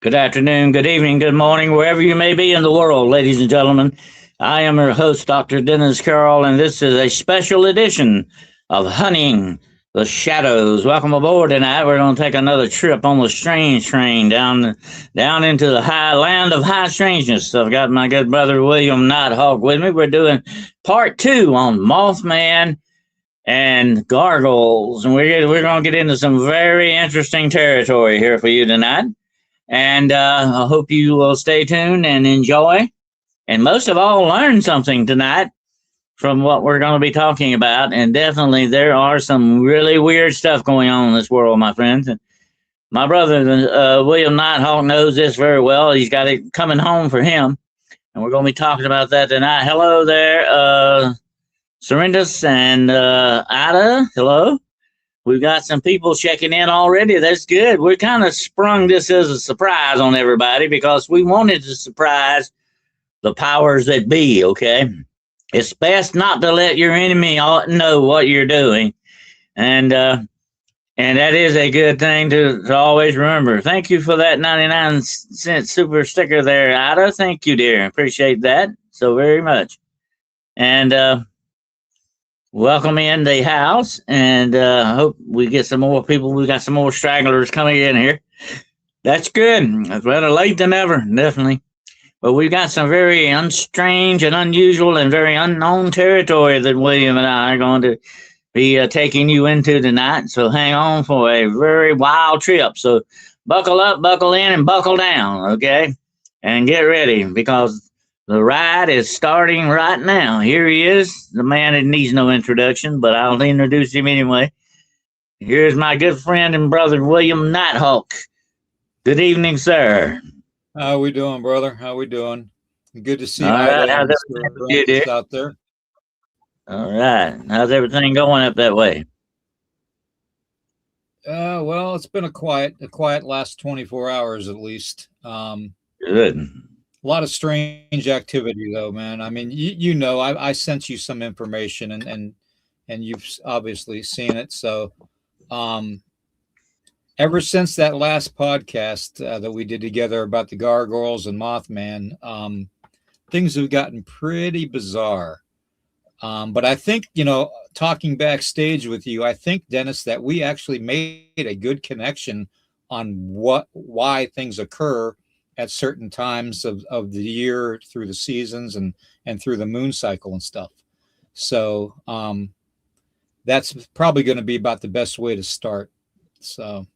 Good afternoon, good evening, good morning, wherever you may be in the world, ladies and gentlemen. I am your host, Dr. Dennis Carroll, and this is a special edition of Hunting the Shadows. Welcome aboard tonight. We're going to take another trip on the strange train down into the high land of high strangeness. So I've got my good brother William Nighthawk with me. We're doing part two on Mothman and gargoyles, and we're going to get into some very interesting territory here for you tonight. And I hope you will stay tuned and enjoy, and most of all, learn something tonight from what we're going to be talking about. And definitely, there are some really weird stuff going on in this world, my friends. And my brother, William Nighthawk, knows this very well. He's got it coming home for him, and we're going to be talking about that tonight. Hello there, Serendus and Ida. Hello. We've got some people checking in already. That's good. We kind of sprung this as a surprise on everybody because we wanted to surprise the powers that be, okay? It's best not to let your enemy know what you're doing. And that is a good thing to always remember. Thank you for that 99-cent super sticker there, Ida. Thank you, dear. Appreciate that so very much. And welcome in the house, and I hope we get some more people. We got some more stragglers coming in here. That's good. It's better late than ever, definitely. But we've got some very strange and unusual and very unknown territory that William and I are going to be taking you into tonight. So hang on for a very wild trip. So buckle up, buckle in, and buckle down, okay? And get ready, because the ride is starting right now. Here he is, the man that needs no introduction, but I'll introduce him anyway. Here's my good friend and brother, William Nighthawk. Good evening, sir. How we doing, brother? How we doing? Good to see All right, Ida how's and everything with you, dear? out there. All right, how's everything going up that way? Well, it's been a quiet last 24 hours at least. Good. A lot of strange activity, though, man. I mean, you know, I sent you some information, and you've obviously seen it. So, ever since that last podcast that we did together about the gargoyles and Mothman, things have gotten pretty bizarre. But I think, you know, talking backstage with you, I think, Dennis, that we actually made a good connection on why things occur at certain times of the year through the seasons and through the moon cycle and stuff. So that's probably going to be about the best way to start. So.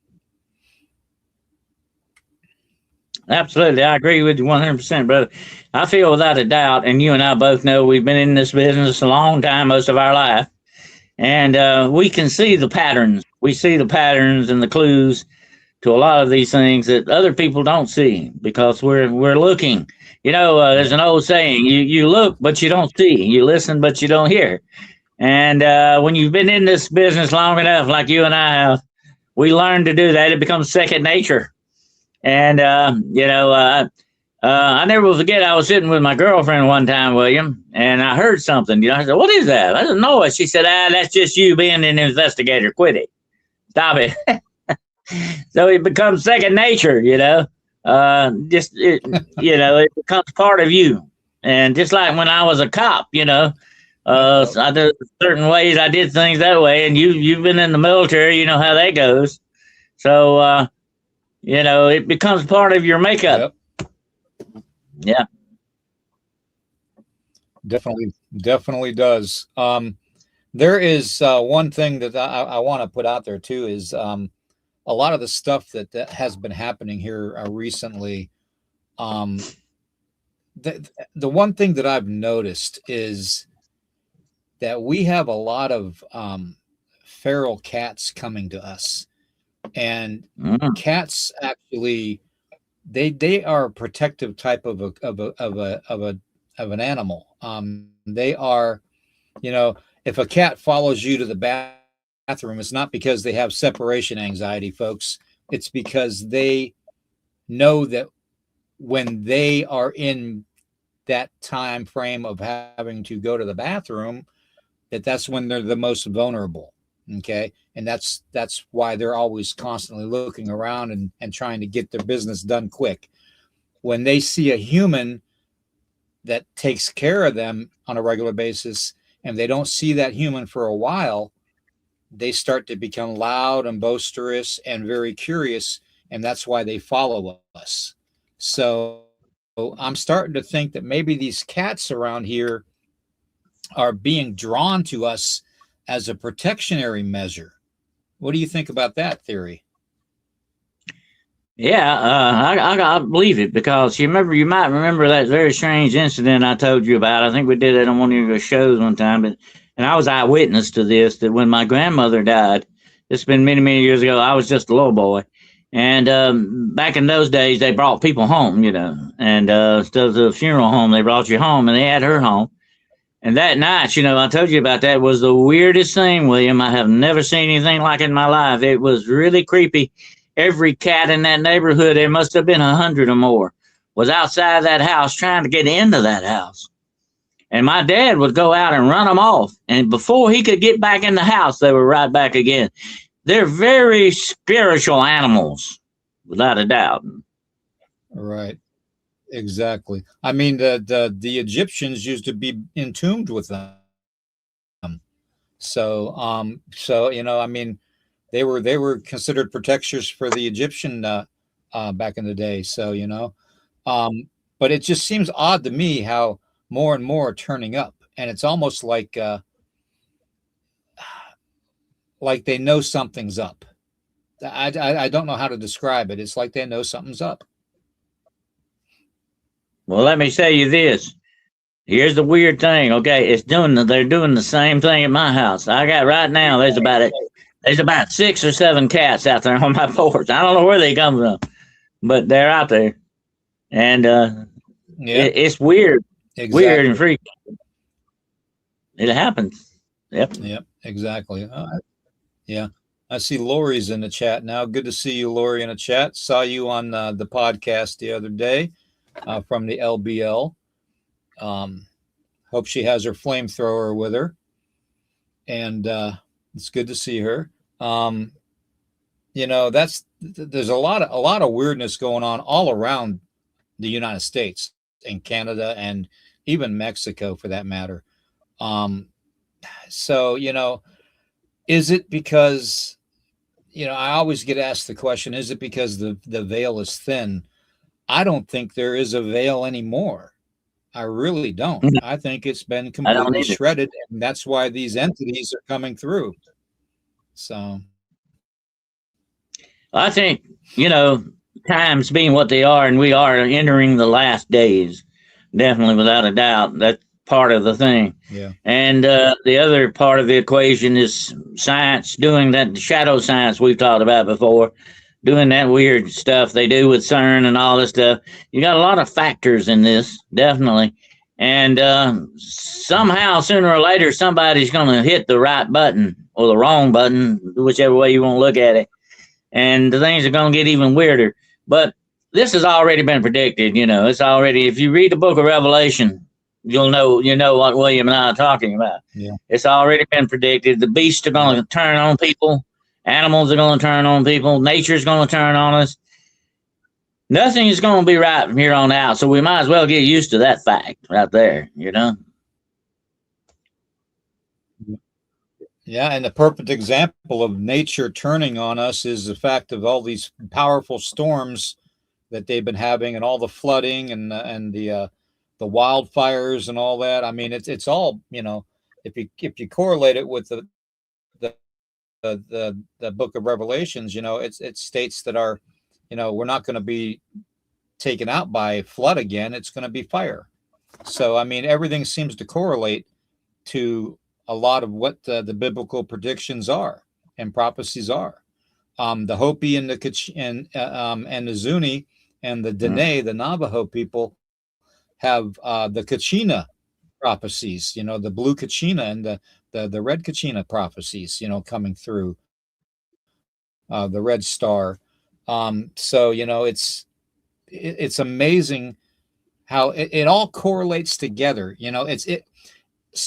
Absolutely. I agree with you 100%, brother. I feel without a doubt, and you and I both know we've been in this business a long time, most of our life, and we can see the patterns. We see the patterns and the clues to a lot of these things that other people don't see because we're looking. You know, there's an old saying: you look, but you don't see. You listen, but you don't hear. And when you've been in this business long enough, like you and I have, we learn to do that. It becomes second nature. And, I never will forget, I was sitting with my girlfriend one time, William, and I heard something. You know, I said, "What is that?" I said, "No." She said, "That's just you being an investigator. Quit it. Stop it." So it becomes second nature, you know. It becomes part of you. And just like when I was a cop, so I did certain ways. I did things that way, and you've been in the military. You know how that goes. So, it becomes part of your makeup. Yep. Yeah. Definitely does. There is one thing that I want to put out there too is a lot of the stuff that has been happening here recently. The one thing that I've noticed is that we have a lot of feral cats coming to us, and cats actually they are a protective type of an animal. They are, if a cat follows you to the bathroom, it's not because they have separation anxiety, folks. It's because they know that when they are in that time frame of having to go to the bathroom, that's when they're the most vulnerable. Okay. And that's why they're always constantly looking around and trying to get their business done quick. When they see a human that takes care of them on a regular basis and they don't see that human for a while, they start to become loud and boisterous and very curious. And that's why they follow us. So I'm starting to think that maybe these cats around here are being drawn to us as a protectionary measure. What do you think about that theory? Yeah, I believe it because you might remember that very strange incident I told you about. I think we did it on one of your shows one time, but and I was eyewitness to this. That when my grandmother died, it's been many many years ago. I was just a little boy, and back in those days they brought people home, and instead of the funeral home, they brought you home, and they had her home. And that night, I told you about that was the weirdest thing, William. I have never seen anything like it in my life. It was really creepy. Every cat in that neighborhood, there must have been 100 or more, was outside that house trying to get into that house. And my dad would go out and run them off. And before he could get back in the house, they were right back again. They're very spiritual animals, without a doubt. Right. Exactly. I mean, the Egyptians used to be entombed with them. So, I mean, they were considered protectors for the Egyptian back in the day. So, but it just seems odd to me how more and more are turning up, and it's almost like they know something's up. I don't know how to describe it. It's like they know something's up. Well, let me say you this. Here's the weird thing. Okay, they're doing the same thing at my house. I got right now. There's about 6 or 7 cats out there on my porch. I don't know where they come from, but they're out there, and it's weird, weird and freaky. It happens. Yep. Yep. Exactly. Yeah. I see Lori's in the chat now. Good to see you, Lori, in the chat. Saw you on the podcast the other day from the LBL. Hope she has her flamethrower with her, and it's good to see her. There's a lot of weirdness going on all around the United States and Canada and even Mexico for that matter. So is it because I always get asked the question, is it because the veil is thin? I don't think there is a veil anymore. I really don't. I think it's been completely shredded, and that's why these entities are coming through. So I think, times being what they are, and we are entering the last days, definitely without a doubt. That's part of the thing. Yeah. And the other part of the equation is science, doing that shadow science we've talked about before, doing that weird stuff they do with CERN and all this stuff. You got a lot of factors in this, definitely. And somehow, sooner or later, somebody's going to hit the right button or the wrong button, whichever way you want to look at it. And the things are going to get even weirder. But this has already been predicted. It's already, if you read the book of Revelation, you'll know what William and I are talking about. Yeah. It's already been predicted. The beasts are going to turn on people. Animals are going to turn on people. Nature's going to turn on us. Nothing is going to be right from here on out. So we might as well get used to that fact right there, Yeah, and the perfect example of nature turning on us is the fact of all these powerful storms that they've been having, and all the flooding and the wildfires and all that. I mean, it's all if you correlate it with the book of Revelations, it states that we're not going to be taken out by flood again. It's going to be fire. So I mean, everything seems to correlate to a lot of what the biblical predictions are and prophecies are. The Hopi and and the Zuni and the Dene, the Navajo people, have the Kachina prophecies. The blue Kachina and the red Kachina prophecies. Coming through the red star. So it's amazing how it all correlates together.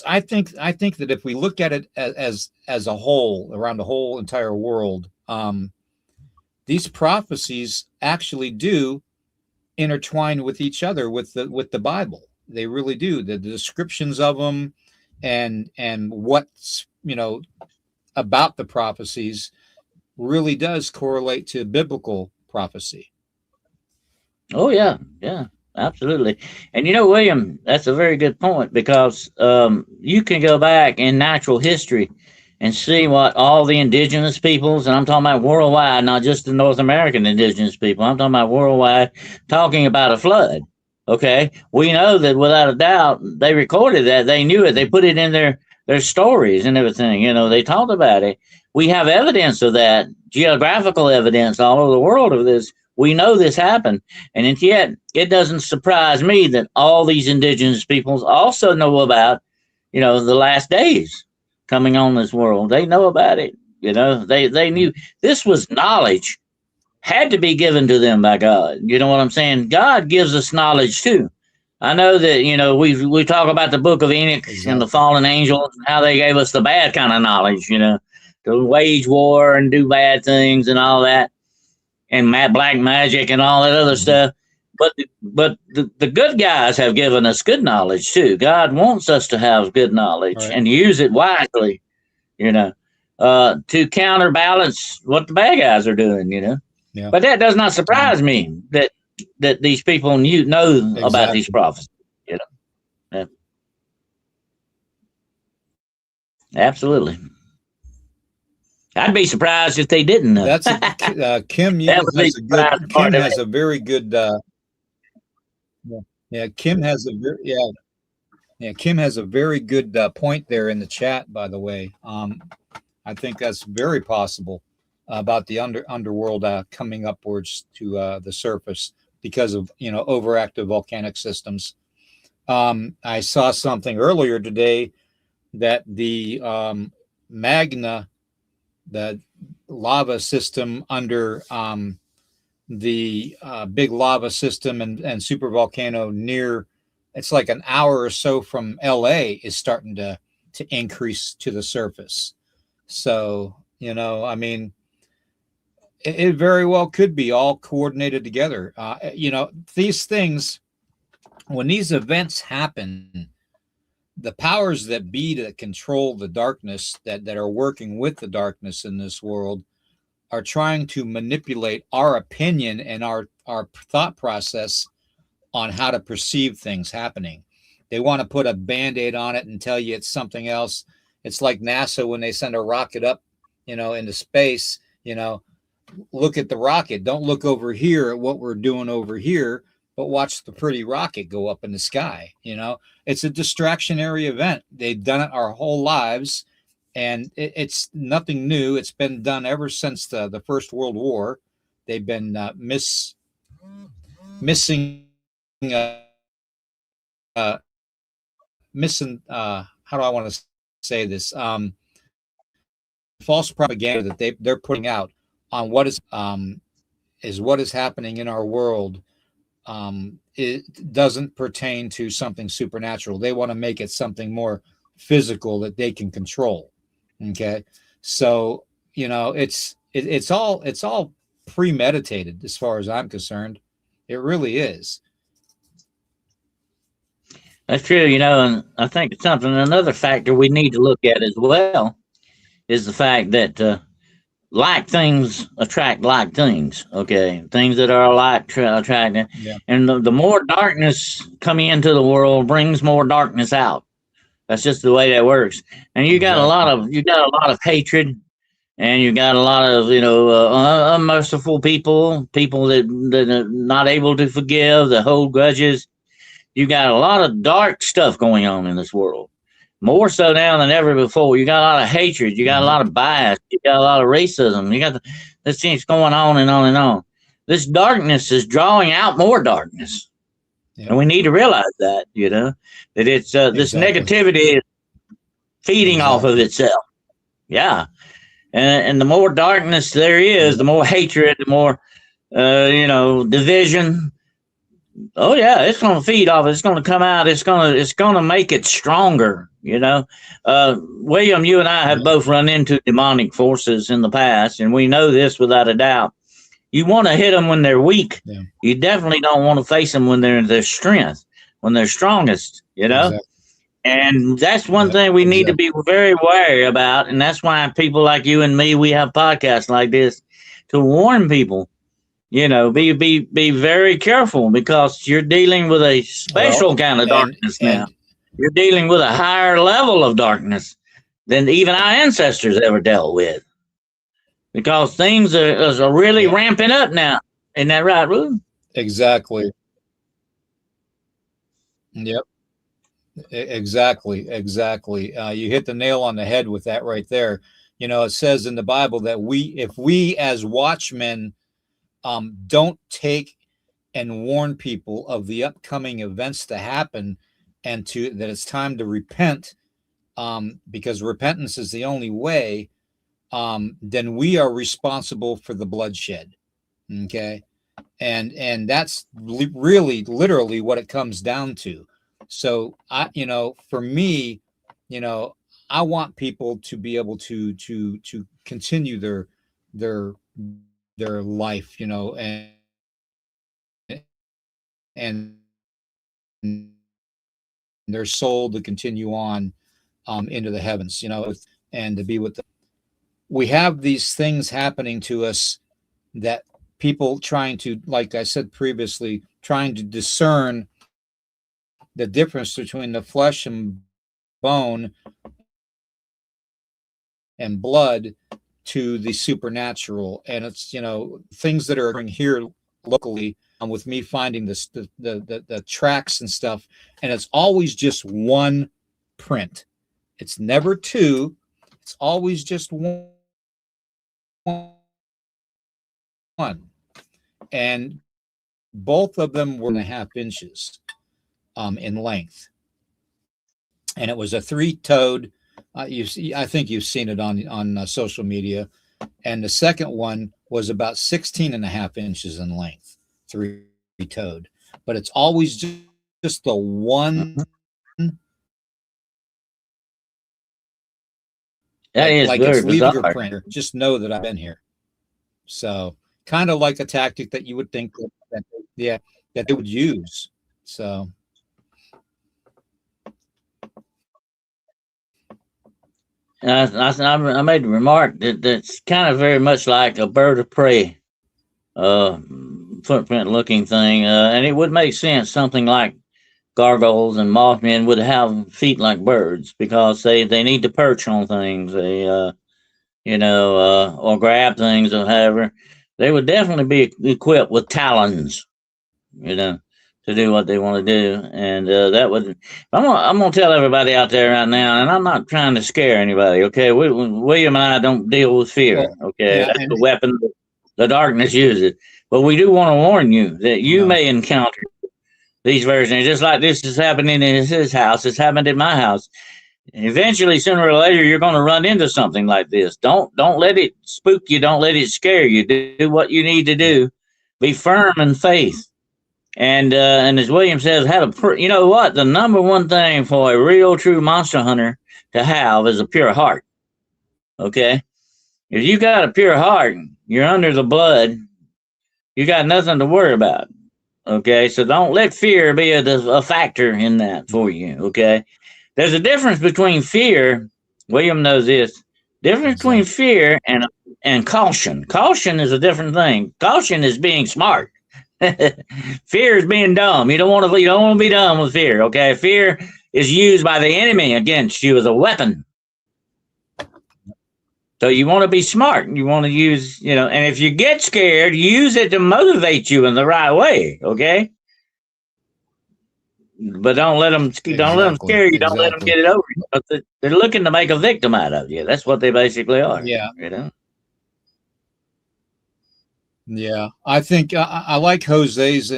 I think that if we look at it as a whole, around the whole entire world, these prophecies actually do intertwine with each other with the Bible. They really do. The descriptions of them and what's, about the prophecies really does correlate to biblical prophecy. Oh yeah, yeah, absolutely. And William, that's a very good point because you can go back in natural history and see what all the indigenous peoples, and I'm talking about worldwide, not just the North American indigenous people. I'm talking about worldwide, talking about a flood. Okay, we know that without a doubt they recorded that, they knew it, they put it in their stories and everything. They talked about it. We have evidence of that, geographical evidence all over the world of this. We know this happened, and yet it doesn't surprise me that all these indigenous peoples also know about, the last days coming on this world. They know about it. They knew this was knowledge, had to be given to them by God. You know what I'm saying? God gives us knowledge too. I know that we talk about the book of Enoch and the fallen angels and how they gave us the bad kind of knowledge, to wage war and do bad things and all that, and black magic and all that other stuff. But the good guys have given us good knowledge too. God wants us to have good knowledge and use it wisely, to counterbalance what the bad guys are doing, Yeah. But that does not surprise me that these people know about these prophecies, Yeah. Absolutely. I'd be surprised if they didn't know. That's Kim. Kim has a very good. Kim has a very good point there in the chat. By the way, I think that's very possible about the underworld coming upwards to the surface because of overactive volcanic systems. I saw something earlier today that the magna, the lava system under the big lava system and super volcano near, it's like an hour or so from LA, is starting to increase to the surface. So, I mean, it very well could be all coordinated together. These things, when these events happen, the powers that be that control the darkness, that are working with the darkness in this world, are trying to manipulate our opinion and our thought process on how to perceive things happening. They want to put a Band-Aid on it and tell you it's something else. It's like NASA when they send a rocket up, into space, look at the rocket. Don't look over here at what we're doing over here, but watch the pretty rocket go up in the sky. It's a distractionary event. They've done it our whole lives, and it's nothing new. It's been done ever since the First World War. They've been missing how do I want to say this? False propaganda that they're putting out on what is what is happening in our world. It doesn't pertain to something supernatural. They want to make it something more physical that they can control. Okay, so it's all premeditated as far as I'm concerned. It really is. That's true, and I think it's another factor we need to look at as well is the fact that like things attract like things. Okay, things that are alike attract, and the more darkness coming into the world brings more darkness out. That's just the way that works. And you got a lot of hatred, and you got a lot of unmerciful people that are not able to forgive, that hold grudges. You got a lot of dark stuff going on in this world, more so now than ever before. You got a lot of hatred. You got a lot of bias. You got a lot of racism. You got this thing's going on and on and on. This darkness is drawing out more darkness. Yeah. And we need to realize that, that it's this negativity is feeding off of itself. Yeah. And the more darkness there is, the more hatred, the more, division, Oh yeah, it's going to feed off. It's going to come out. It's going to make it stronger. William, you and I have Yeah. both run into demonic forces in the past, and we know this without a doubt. You want to hit them when they're weak. Yeah. You definitely don't want to face them when they're in their strength, when they're strongest. Exactly. And that's one Yep. thing we need to Exactly. be very wary about. And that's why people like you and me, we have podcasts like this to warn people. Be very careful because you're dealing with a Well, special kind of and darkness now. and You're dealing with a higher level of darkness than even our ancestors ever dealt with because things are really yeah, ramping up now. Isn't that right, Ruth? exactly. Yep. Exactly. Exactly. You hit the nail on the head with that right there. It says in the Bible that if we as watchmen don't take and warn people of the upcoming events to happen, and that it's time to repent, because repentance is the only way, then we are responsible for the bloodshed. Okay, and that's really literally what it comes down to. So for me, you know, I want people to be able to continue their their life, and their soul to continue on into the heavens, and to be with them. We have these things happening to us that people trying to, like I said previously, trying to discern the difference between the flesh and bone and blood to the supernatural. And it's, things that are occurring here locally, with me finding the tracks and stuff. And it's always just one print. It's never two. It's always just one. And both of them were 1.5 inches in length. And it was a three-toed. I think you've seen it on social media. And the second one was about 16.5 inches in length, three-toed. But it's always just the one, That is like very it's leaving your bizarre. printer. Just know that I've been here. So kind of like a tactic that you would think that they would use. So I made the remark that's kind of very much like a bird of prey uh, footprint looking thing. And it would make sense something like gargoyles and mothmen would have feet like birds because they need to perch on things. Or grab things or however. They would definitely be equipped with talons, you know, to do what they want to do. And that would, I'm gonna tell everybody out there right now, and I'm not trying to scare anybody. Okay, William and I don't deal with fear. well, Okay, yeah, that's and the weapon the darkness uses. But we do want to warn you that you no, may encounter these versions, just like this is happening in his house. It's happened in my house. Eventually, sooner or later, you're going to run into something like this. Don't let it spook you. Don't let it scare you. Do what you need to yeah, do. Be firm in faith. And as William says, you know what? The number one thing for a real true monster hunter to have is a pure heart. Okay, if you got a pure heart, you're under the blood. You got nothing to worry about. Okay, so don't let fear be a factor in that for you. Okay, there's a difference between fear. William knows this. Difference between exactly, fear and caution. Caution is a different thing. Caution is being smart. Fear is being dumb. You don't want to be dumb with fear. Okay, fear is used by the enemy against you as a weapon. So you want to be smart. You want to use, and if you get scared, use it to motivate you in the right way. Okay, but don't let them exactly, scare you. Don't let them exactly. get it over you. But they're looking to make a victim out of you. That's what they basically are. Yeah, You know. yeah. I think I like Jose's.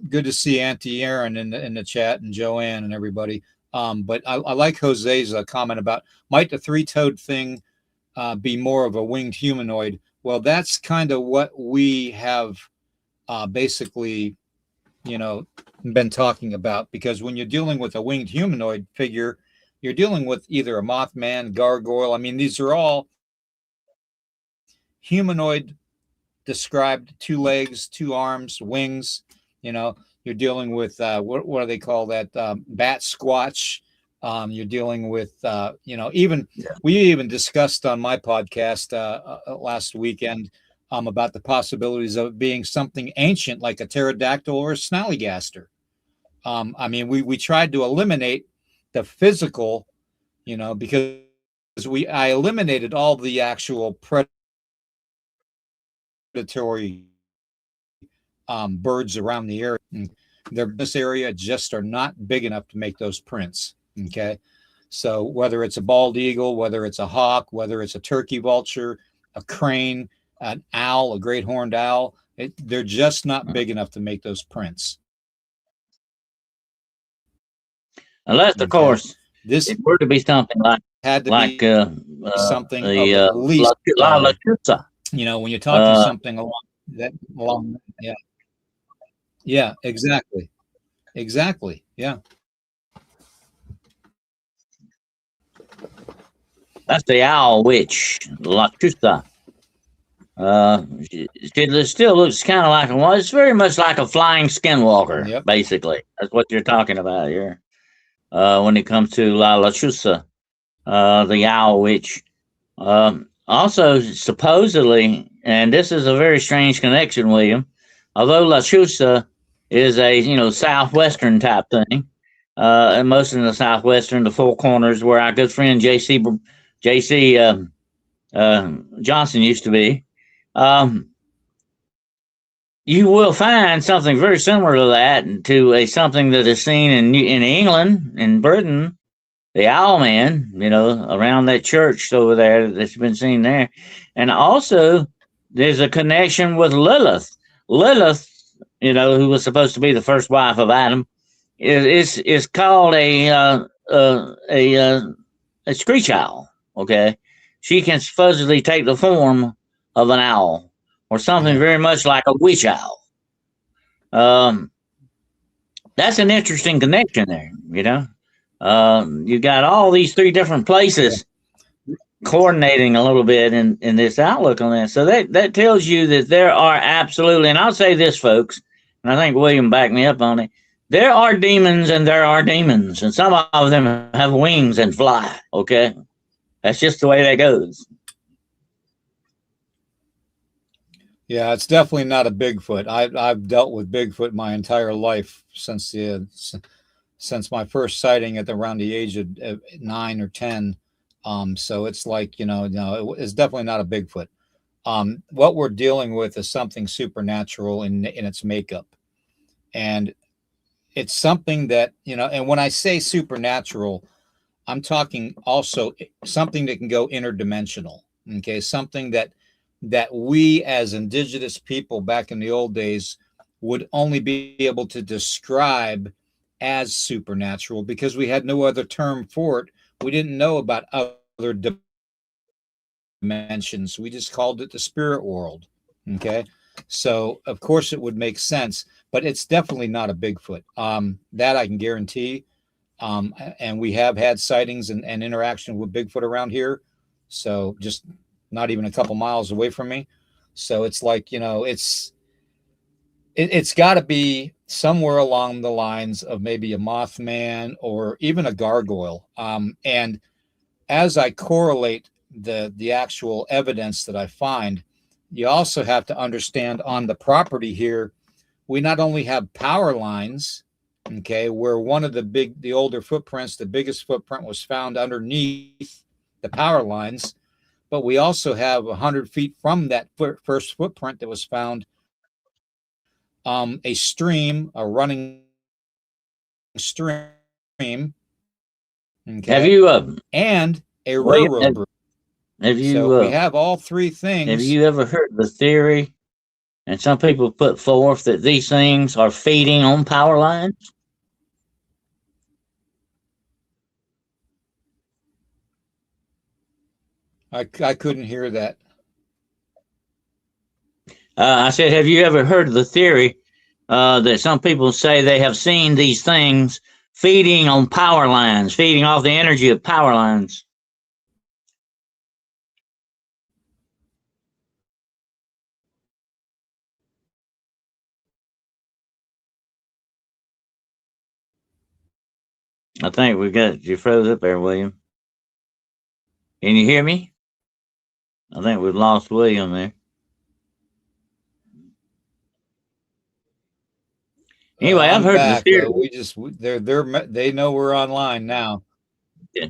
Good to see Auntie Aaron in the chat, and Joanne and everybody. But I like Jose's comment about, might the three-toed thing be more of a winged humanoid? Well, that's kind of what we have basically, been talking about, because when you're dealing with a winged humanoid figure, you're dealing with either a Mothman, gargoyle. I mean, these are all humanoid described, 2 legs, 2 arms, wings. You're dealing with what do they call that? Bat squatch. You're dealing with even we even discussed on my podcast last weekend about the possibilities of it being something ancient like a pterodactyl or a snallygaster. I mean, we tried to eliminate the physical, because I eliminated all the actual predatory birds around the area. This area just are not big enough to make those prints. Okay. So whether it's a bald eagle, whether it's a hawk, whether it's a turkey vulture, a crane, an owl, a great horned owl, they're just not big enough to make those prints. Unless, of course, it were to be something had to like be something of at least La Lechuza. When you're talking something along, yeah, exactly, yeah. That's the owl witch, La Lechuza. It still looks kind of like one. It's very much like a flying skinwalker, Yep. Basically. That's what you're talking about here. When it comes to La Lechuza, the owl witch. Also, supposedly, and this is a very strange connection, William, although Lechuza is a southwestern type thing, and most in the southwestern, the Four Corners, where our good friend J.C. Johnson used to be. You will find something very similar to that, to something that is seen in England, in Britain, the Owl Man, around that church over there that's been seen there. And also, there's a connection with Lilith. Lilith, who was supposed to be the first wife of Adam, is called a screech owl. Okay, she can supposedly take the form of an owl or something very much like a witch owl. That's an interesting connection there. You got all these 3 different places coordinating a little bit in this outlook on that. So that tells you that there are absolutely, and I'll say this, folks, and I think William backed me up on it. There are demons and there are demons, and some of them have wings and fly. Okay, that's just the way that goes. Yeah, it's definitely not a Bigfoot. I've dealt with Bigfoot my entire life since my first sighting at around the age of 9 or 10. So it's like, it's definitely not a Bigfoot. What we're dealing with is something supernatural in its makeup. And it's something that, and when I say supernatural, I'm talking also something that can go interdimensional. Okay. Something that we as indigenous people back in the old days would only be able to describe as supernatural because we had no other term for it. We didn't know about other dimensions. We just called it the spirit world. Okay. So of course it would make sense, but it's definitely not a Bigfoot. That I can guarantee. And we have had sightings and interaction with Bigfoot around here. So just not even a couple miles away from me. So it's like, it's got to be somewhere along the lines of maybe a Mothman or even a gargoyle. And as I correlate the actual evidence that I find, you also have to understand on the property here, we not only have power lines, okay, where one of the older footprints, the biggest footprint was found underneath the power lines, but we also have 100 feet from that first footprint that was found, a stream, a running stream. Okay. Have you and a railroad bridge. Have you? So we have all 3 things. Have you ever heard the theory? And some people put forth that these things are feeding on power lines. I couldn't hear that. I said, have you ever heard of the theory that some people say they have seen these things feeding on power lines, feeding off the energy of power lines? I think we got you froze up there, William. Can you hear me? I think we've lost William there. Anyway, I've I'm heard the back. theory. They know we're online now. Yeah.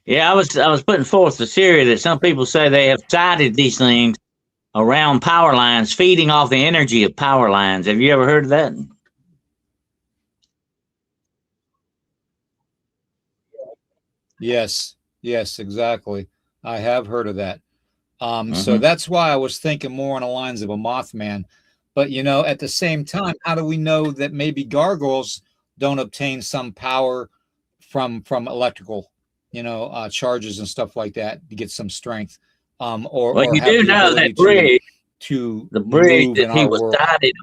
Yeah, I was putting forth the theory that some people say they have sighted these things around power lines, feeding off the energy of power lines. Have you ever heard of that? Yes, yes, exactly. I have heard of that. So Mm-hmm. that's why I was thinking more on the lines of a Mothman. But at the same time, how do we know that maybe gargoyles don't obtain some power from electrical, charges and stuff like that to get some strength, or Well, or you have do the know that ability to bridge, to the bridge move that in he our was world? sighted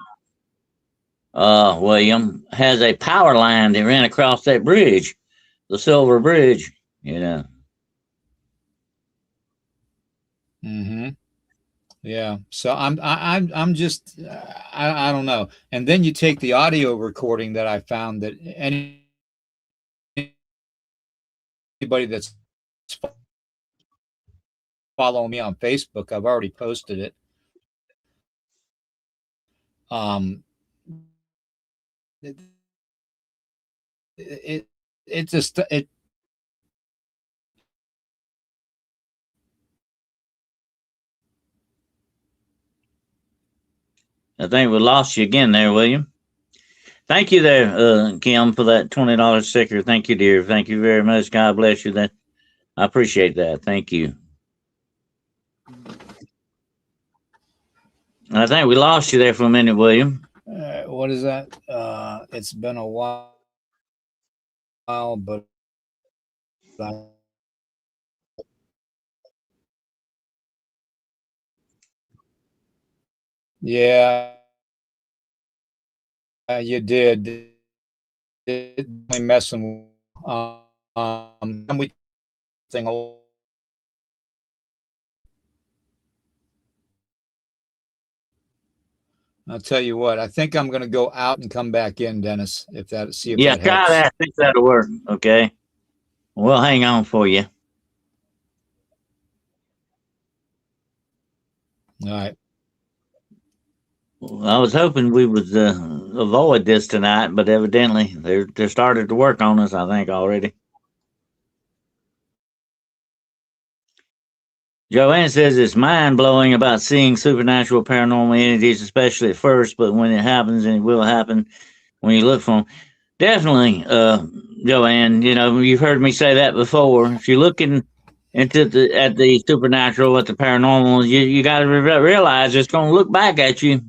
on, William, has a power line that ran across that bridge, the Silver Bridge. You know. Mm-hmm. Yeah. So I'm just I don't know. And then you take the audio recording that I found that anybody that's following me on Facebook, I've already posted it. Um, it it, it just it I think we lost you again there, William. Thank you there, Kim, for that $20 sticker. Thank you, dear. Thank you very much. God bless you. That I appreciate that. Thank you. I think we lost you there for a minute, William. what is that? It's been a while, but I, yeah, you did. It messing. We thing. I'll tell you what. I think I'm going to go out and come back in, Dennis. See if Yeah, that try helps. that. I think that'll work. Okay. We'll hang on for you. All right. I was hoping we would avoid this tonight, but evidently they're started to work on us. I think already. Joanne says it's mind blowing about seeing supernatural paranormal entities, especially at first, but when it happens, and it will happen when you look for them. Definitely, Joanne. You know, you've heard me say that before. If you're looking into at the supernatural, at the paranormal, you got to realize it's going to look back at you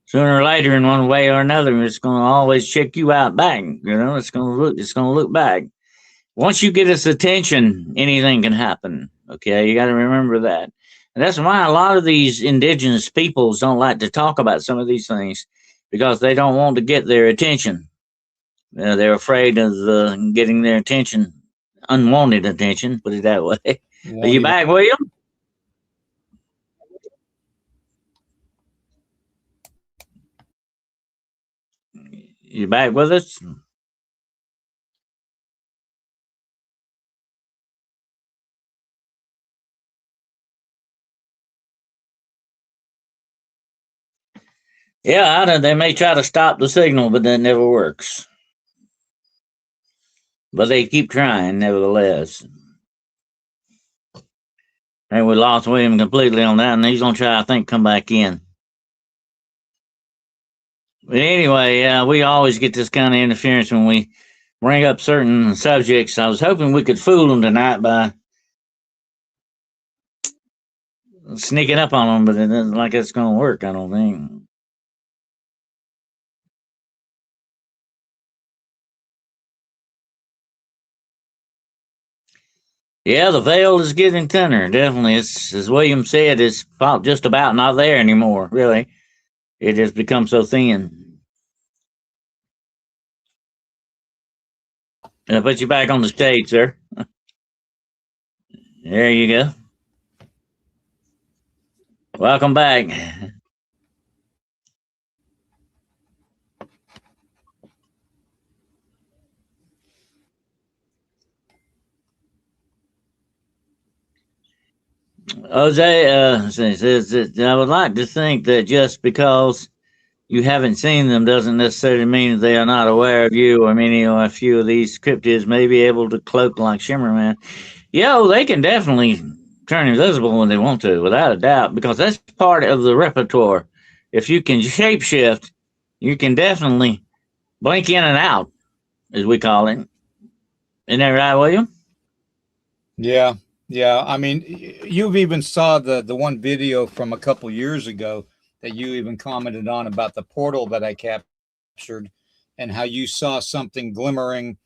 sooner or later in one way or another. It's going to always check you out back. You know, it's going to look back. Once you get its attention, anything can happen. Okay, you got to remember that. And that's why a lot of these indigenous peoples don't like to talk about some of these things because they don't want to get their attention. They're afraid of getting their attention, unwanted attention, put it that way. Are Won't you even. back, William? You back with us? Yeah, I know they may try to stop the signal, but that never works. But they keep trying, nevertheless. And we lost William completely on that, and he's gonna try, I think, come back in. But anyway, we always get this kind of interference when we bring up certain subjects. I was hoping we could fool them tonight by sneaking up on them, but it doesn't like it's gonna work. I don't think. Yeah, the veil is getting thinner. Definitely, it's as William said, it's just about not there anymore. Really, it has become so thin. And I put you back on the stage, sir. There you go. Welcome back. Jose says that I would like to think that just because you haven't seen them doesn't necessarily mean that they are not aware of you or many or a few of these cryptids may be able to cloak like Shimmerman. Yo, they can definitely turn invisible when they want to, without a doubt, because that's part of the repertoire. If you can shapeshift, you can definitely blink in and out, as we call it. Isn't that right, William? Yeah, yeah. I mean, you've even saw the one video from a couple years ago that you even commented on about the portal that I captured, and how you saw something glimmering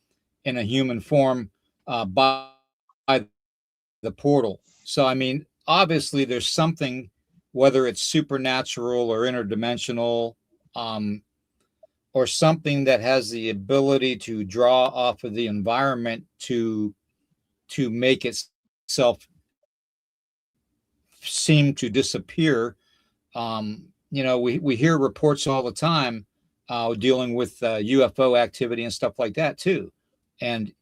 in a human form by the portal. So, I mean, obviously, there's something, whether it's supernatural or interdimensional, um, or something that has the ability to draw off of the environment to make itself seem to disappear. We hear reports all the time dealing with UFO activity and stuff like that too. And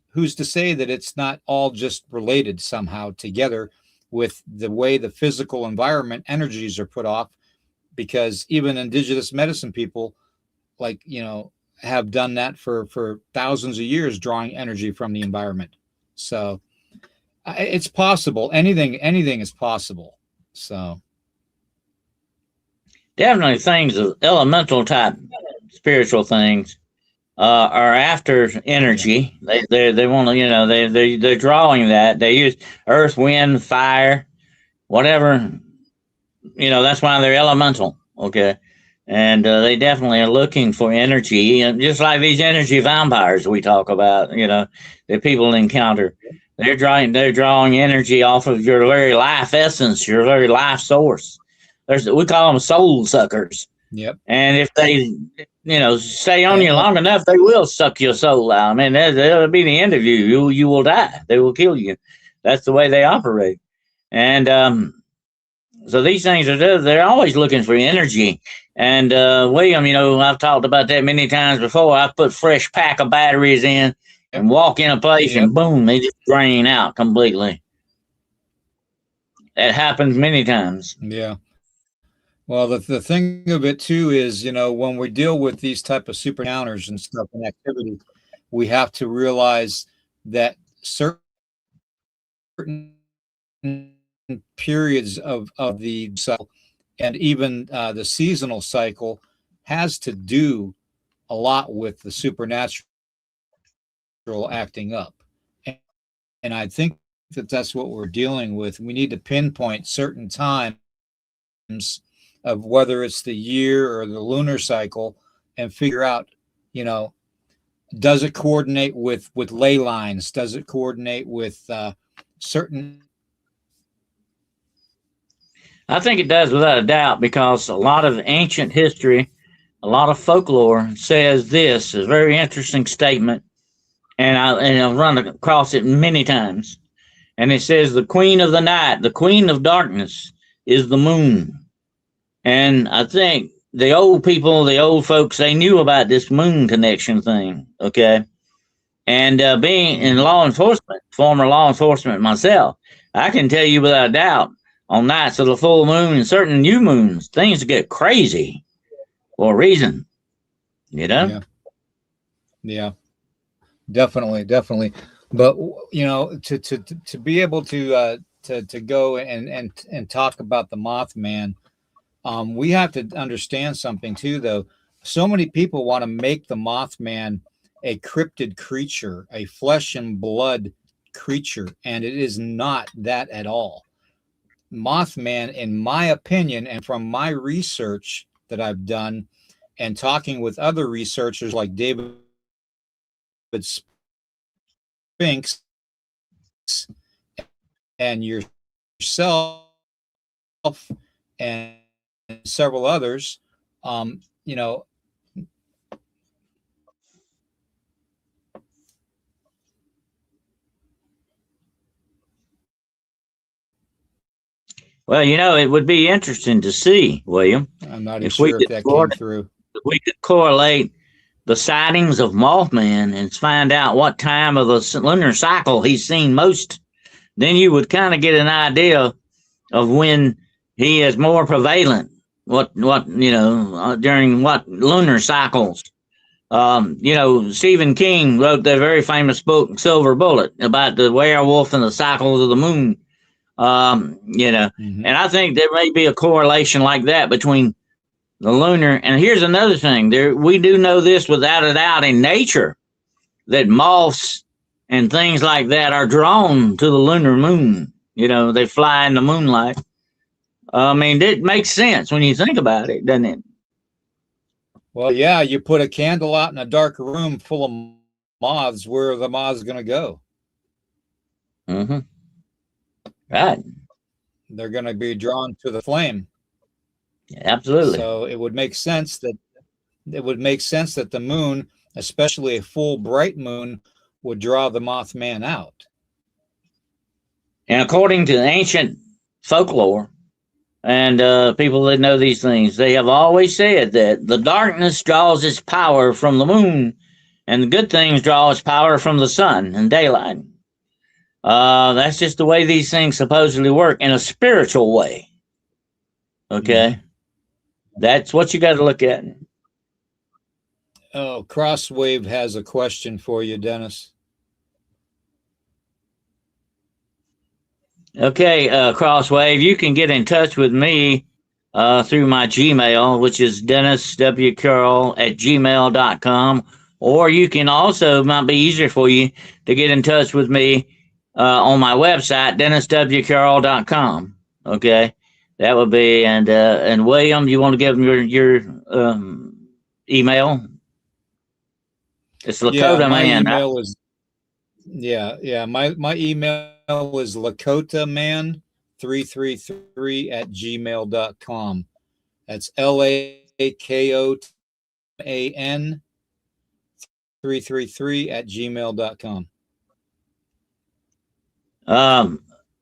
who's to say that it's not all just related somehow together with the way the physical environment energies are put off? Because even indigenous medicine people, like have done that for thousands of years, drawing energy from the environment. So it's possible. Anything is possible. So Definitely things of elemental type spiritual things are after energy. Yeah. They want to, they're drawing that. They use earth, wind, fire, whatever. That's why they're elemental. Okay. And they definitely are looking for energy, and just like these energy vampires we talk about, that people encounter. They're drawing energy off of your very life essence, your very life source. We call them soul suckers. Yep. And if they, stay on And, you long enough, they will suck your soul out. I mean, that'll be the end of you. You will die. They will kill you. That's the way they operate. And so these things they're always looking for energy. And William, I've talked about that many times before. I put fresh pack of batteries in and walk in a place and boom, they just drain out completely. That happens many times. yeah. Well, the thing of it too is, when we deal with these type of super encounters and stuff and activity, we have to realize that certain periods of the cycle and even the seasonal cycle has to do a lot with the supernatural acting up. And I think that that's what we're dealing with. We need to pinpoint certain times of whether it's the year or the lunar cycle and figure out, does it coordinate with ley lines? Does it coordinate with certain? I think it does without a doubt, because a lot of ancient history, a lot of folklore says this is a very interesting statement, and I've run across it many times. And it says the queen of the night, the queen of darkness, is the moon. And I think the old people, the old folks, they knew about this moon connection thing. Okay. And being in law enforcement, former law enforcement myself, I can tell you without a doubt, on nights of the full moon and certain new moons, things get crazy for a reason. Yeah. Yeah. Definitely. But to be able to go and talk about the Mothman, we have to understand something too, though. So many people want to make the Mothman a cryptid creature, a flesh and blood creature, and it is not that at all. Mothman, in my opinion, and from my research that I've done and talking with other researchers like David Spinks and yourself and several others, you know, Well, it would be interesting to see, William, I'm not if sure if that came through. if we could correlate the sightings of Mothman and find out what time of the lunar cycle he's seen most. Then you would kind of get an idea of when he is more prevalent. During what lunar cycles. Stephen King wrote that very famous book, Silver Bullet, about the werewolf and the cycles of the moon. And I think there may be a correlation like that between the lunar. And here's another thing: we do know this without a doubt in nature, that moths and things like that are drawn to the lunar moon. They fly in the moonlight. I mean, it makes sense when you think about it, doesn't it? Well, yeah, you put a candle out in a dark room full of moths, where are the moths going to go? Mm-hmm. Right. They're going to be drawn to the flame. Absolutely. So it would make sense that the moon, especially a full bright moon, would draw the Mothman out. And according to ancient folklore and people that know these things, they have always said that the darkness draws its power from the moon, and the good things draw its power from the sun and daylight. That's just the way these things supposedly work in a spiritual way. Okay? Mm-hmm. That's what you got to look at. Oh, Crosswave has a question for you, Dennis. Okay, Crosswave, you can get in touch with me through my Gmail, which is denniswcurl@gmail.com. Or you can also, it might be easier for you to get in touch with me on my website, denniswcurl.com. Okay, that would be, and William, you want to give them your email? It's Lakota Man. My email is my email is lakotaman333@gmail.com. That's LAKOTAN 333@gmail.com.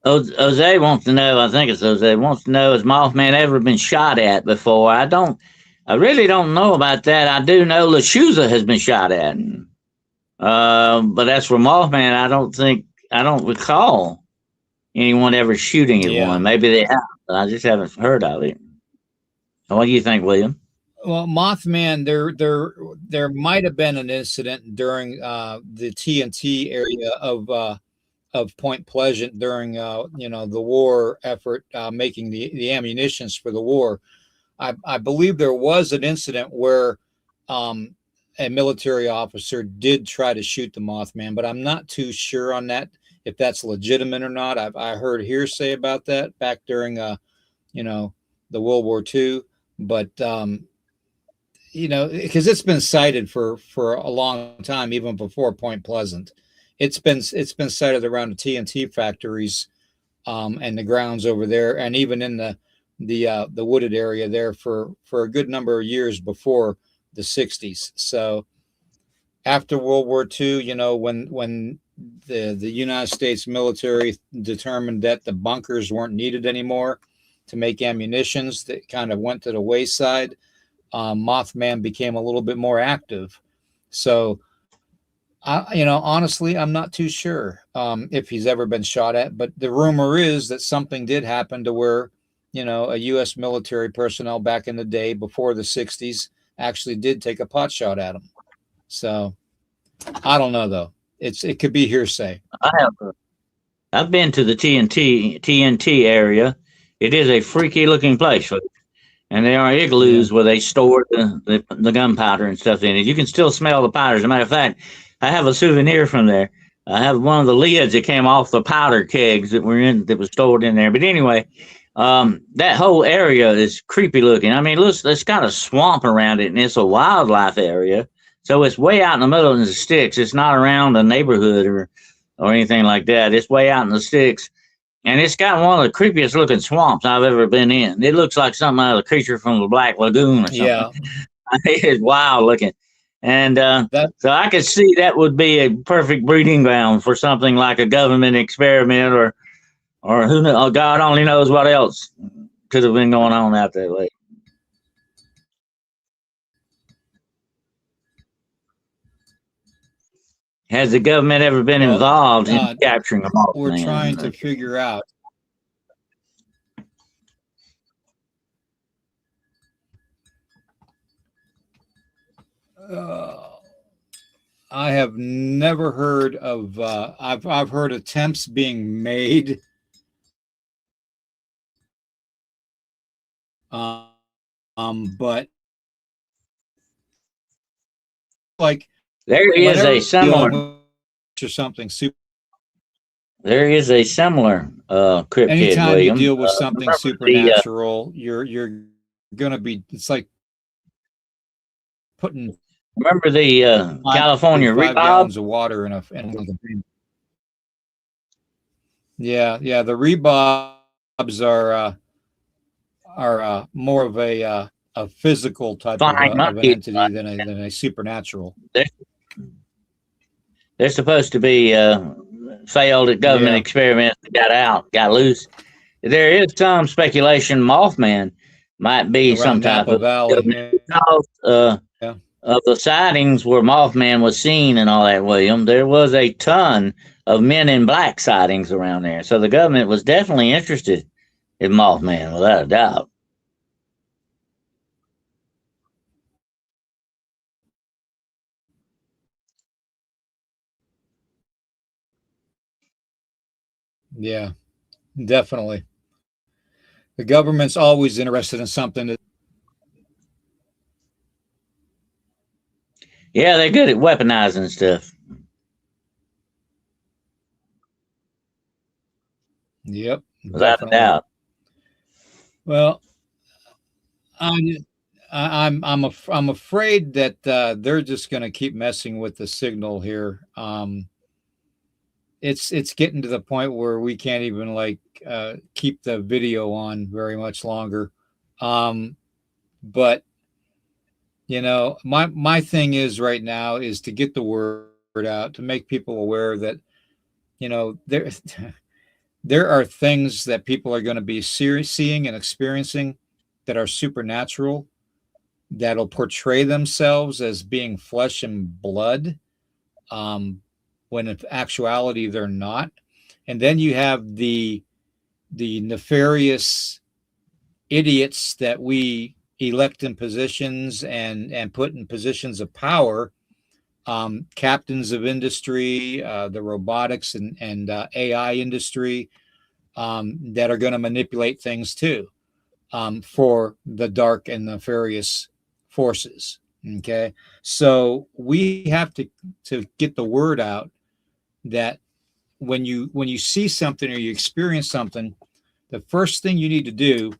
Jose wants to know, I think it's Jose, wants to know, has Mothman ever been shot at before? I really don't know about that. I do know LaShuza has been shot at. But as for Mothman, I don't recall anyone ever shooting at one. Maybe they have, but I just haven't heard of it. What do you think, William? Well, Mothman, there might have been an incident during the TNT area of Point Pleasant during the war effort, making the ammunitions for the war. I believe there was an incident where a military officer did try to shoot the Mothman, but I'm not too sure on that, if that's legitimate or not. I heard hearsay about that back during the World War II, but because it's been cited for a long time, even before Point Pleasant. It's been cited around the TNT factories and the grounds over there, and even in the wooded area there for a good number of years before the 60s. So after World War II, when the United States military determined that the bunkers weren't needed anymore to make ammunitions, that kind of went to the wayside. Mothman became a little bit more active. So honestly, I'm not too sure if he's ever been shot at, but the rumor is that something did happen to where, a U.S. military personnel back in the day before the 60s actually did take a pot shot at him. So I don't know, though. It could be hearsay. I've been to the TNT area. It is a freaky looking place, and there are igloos where they store the gunpowder and stuff in it. You can still smell the powder. As a matter of fact, I have a souvenir from there. I have one of the lids that came off the powder kegs that was stored in there. But anyway, that whole area is creepy looking. I mean, look, it's got a swamp around it, and it's a wildlife area. So it's way out in the middle of the sticks. It's not around a neighborhood or or anything like that. It's way out in the sticks. And it's got one of the creepiest looking swamps I've ever been in. It looks like something out of the creature from the Black Lagoon or something. Yeah. It's wild looking. And so I could see that would be a perfect breeding ground for something like a government experiment, or who knows, God only knows what else could have been going on out that way. Has the government ever been involved in capturing a Mothman? We're trying to figure out. I have never heard of. I've heard attempts being made. But like there is a similar or something super. There is a similar cryptid. Anytime William, you deal with something supernatural, you're gonna be. It's like putting. Remember the California 5 gallons of water in a yeah, the rebobs are more of a physical type of an entity than a supernatural. They're supposed to be failed at government experiments, got loose. There is some speculation Mothman might be some type of government of the sightings where Mothman was seen and all that, William. There was a ton of men in black sightings around there. So the government was definitely interested in Mothman, without a doubt. Yeah, definitely. The government's always interested in something that. Yeah, they're good at weaponizing stuff. Yep, without a doubt. Well, I'm afraid that they're just going to keep messing with the signal here. It's getting to the point where we can't even keep the video on very much longer. But my thing is right now is to get the word out, to make people aware that there are things that people are going to be seeing and experiencing that are supernatural, that'll portray themselves as being flesh and blood, when in actuality they're not. And then you have the nefarious idiots that we elect in positions and put in positions of power, captains of industry, the robotics and AI industry, that are going to manipulate things too, for the dark and nefarious forces. Okay, so we have to get the word out that when you see something or you experience something, the first thing you need to do,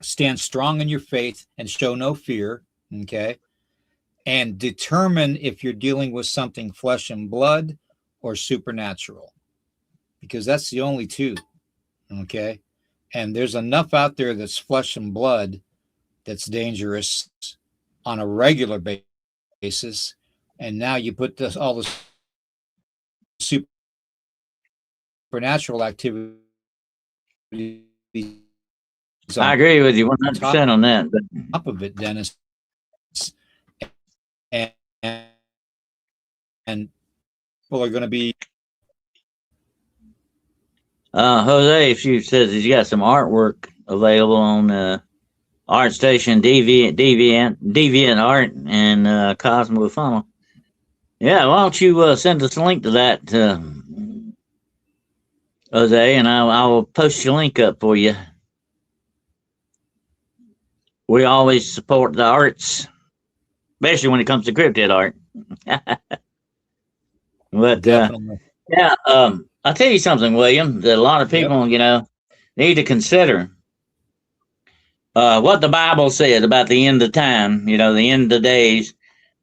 stand strong in your faith and show no fear. Okay, and determine if you're dealing with something flesh and blood or supernatural, because that's the only two. Okay, and there's enough out there that's flesh and blood that's dangerous on a regular basis, and now you put all the supernatural activity. I agree with you 100% on that. But top of it, Dennis, and people are going to be. Jose, if you says he's got some artwork available on ArtStation, Deviant Art, and Cosmo Funnel. Yeah, why don't you send us a link to that, Jose, and I will post your link up for you. We always support the arts, especially when it comes to cryptid art. But yeah, I'll tell you something, William, that a lot of people, need to consider. What the Bible said about the end of time, the end of days,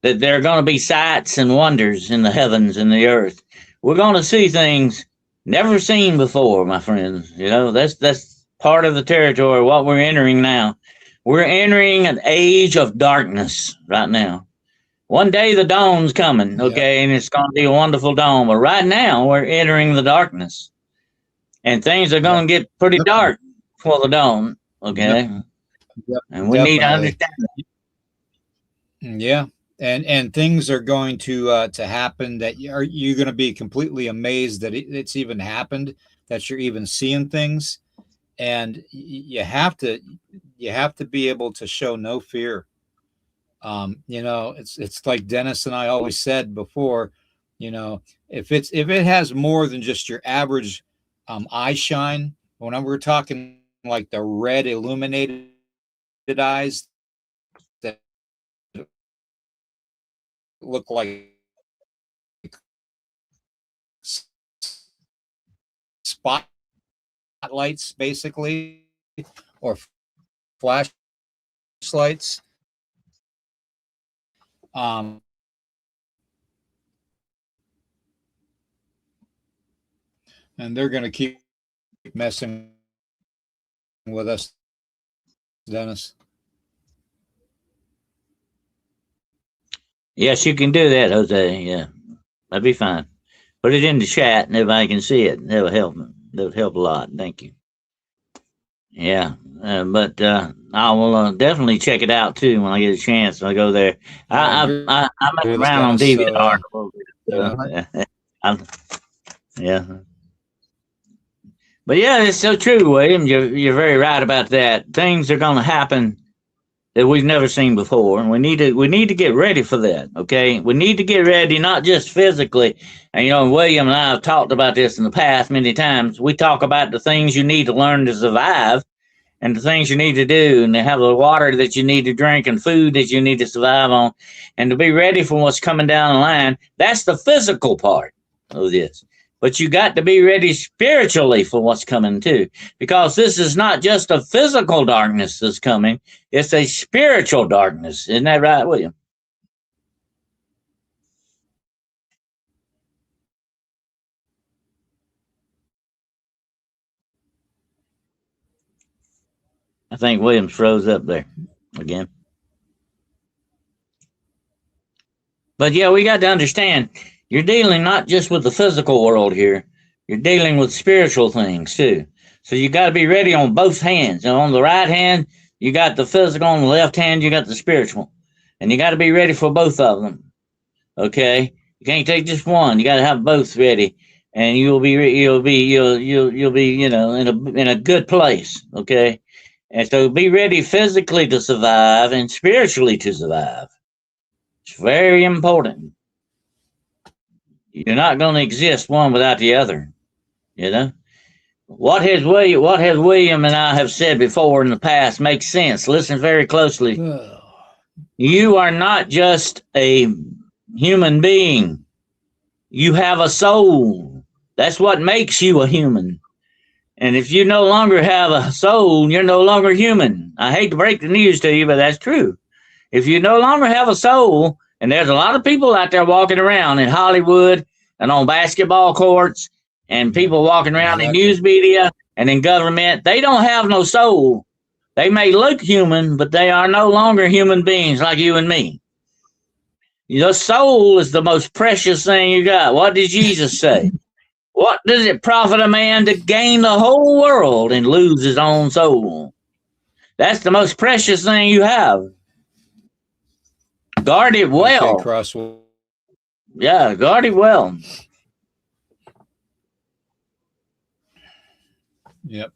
that there are going to be sights and wonders in the heavens and the earth. we're going to see things never seen before, my friends. That's part of the territory, what we're entering now. We're entering an age of darkness right now. One day the dawn's coming, okay, and it's going to be a wonderful dawn. But right now we're entering the darkness, and things are going to get pretty dark for the dawn, okay. And we need to understand that. Yeah, and things are going to happen that you're going to be completely amazed that it's even happened, that you're even seeing things, and you have to be able to show no fear. It's like Dennis and I always said before, if it has more than just your average eye shine, when we're talking like the red illuminated eyes that look like spotlights, basically, or flashlights. And they're going to keep messing with us, Dennis. Yes, you can do that, Jose. Yeah, that'd be fine. Put it in the chat and everybody can see it. That would help. That would help a lot. Thank you. Yeah, but I will definitely check it out too when I get a chance. When I go there. I mess around on DVR a little bit. Yeah. But yeah, it's so true, William. You're very right about that. Things are going to happen that we've never seen before, and we need to get ready for that. Okay, we need to get ready, not just physically. And William and I have talked about this in the past many times. We talk about the things you need to learn to survive, and the things you need to do, and to have the water that you need to drink, and food that you need to survive on, and to be ready for what's coming down the line. That's the physical part of this. But you got to be ready spiritually for what's coming too, because this is not just a physical darkness that's coming; it's a spiritual darkness. Isn't that right, William? I think Williams froze up there again. But yeah, we got to understand you're dealing not just with the physical world here, you're dealing with spiritual things too. So you got to be ready on both hands. And on the right hand, you got the physical, on the left hand, you got the spiritual. And you got to be ready for both of them. Okay? You can't take just one. You got to have both ready. And you'll be in a good place, okay? And so be ready physically to survive and spiritually to survive. It's very important. You're not going to exist one without the other. What has William and I have said before in the past makes sense. Listen very closely. You are not just a human being. You have a soul. That's what makes you a human. And if you no longer have a soul, you're no longer human. I hate to break the news to you, but that's true. If you no longer have a soul, and there's a lot of people out there walking around in Hollywood and on basketball courts, and people walking around in news media and in government, they don't have no soul. They may look human, but they are no longer human beings like you and me. Your soul is the most precious thing you got. What did Jesus say? What does it profit a man to gain the whole world and lose his own soul? That's the most precious thing you have. Guard it well. Okay, yeah, guard it well. Yep.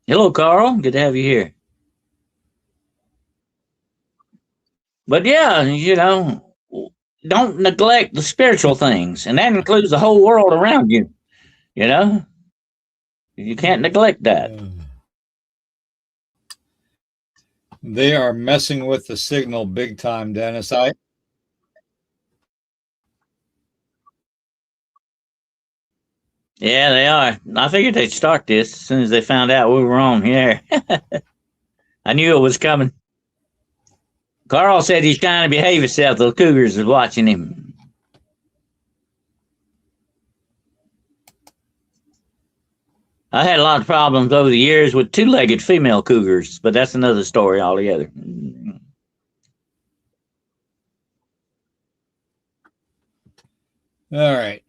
Hello, Carl. Good to have you here. But yeah, don't neglect the spiritual things, and that includes the whole world around you. You can't neglect that. They are messing with the signal big time, Dennis. Yeah, they are. I figured they'd start this as soon as they found out we were on here. I I knew it was coming. Carl said he's trying to behave himself. The cougars is watching him. I had a lot of problems over the years with two-legged female cougars, but that's another story altogether. All right.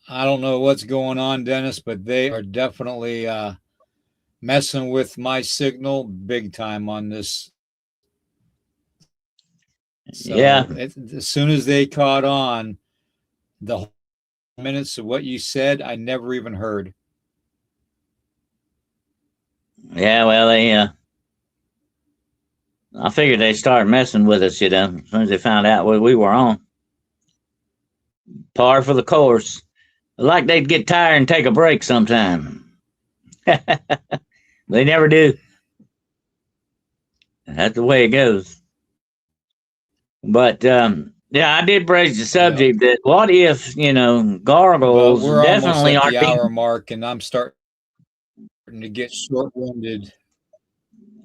I don't know what's going on, Dennis, but they are definitely messing with my signal big time on this. So yeah. as soon as they caught on, the minutes of what you said, I never even heard. Yeah, well, I figured they'd start messing with us, as soon as they found out what we were on. Par for the course. Like they'd get tired and take a break sometime. They never do. That's the way it goes. But yeah, I did raise the subject that what if gargoyles we're definitely almost at are the hour mark, and I'm starting to get short-winded.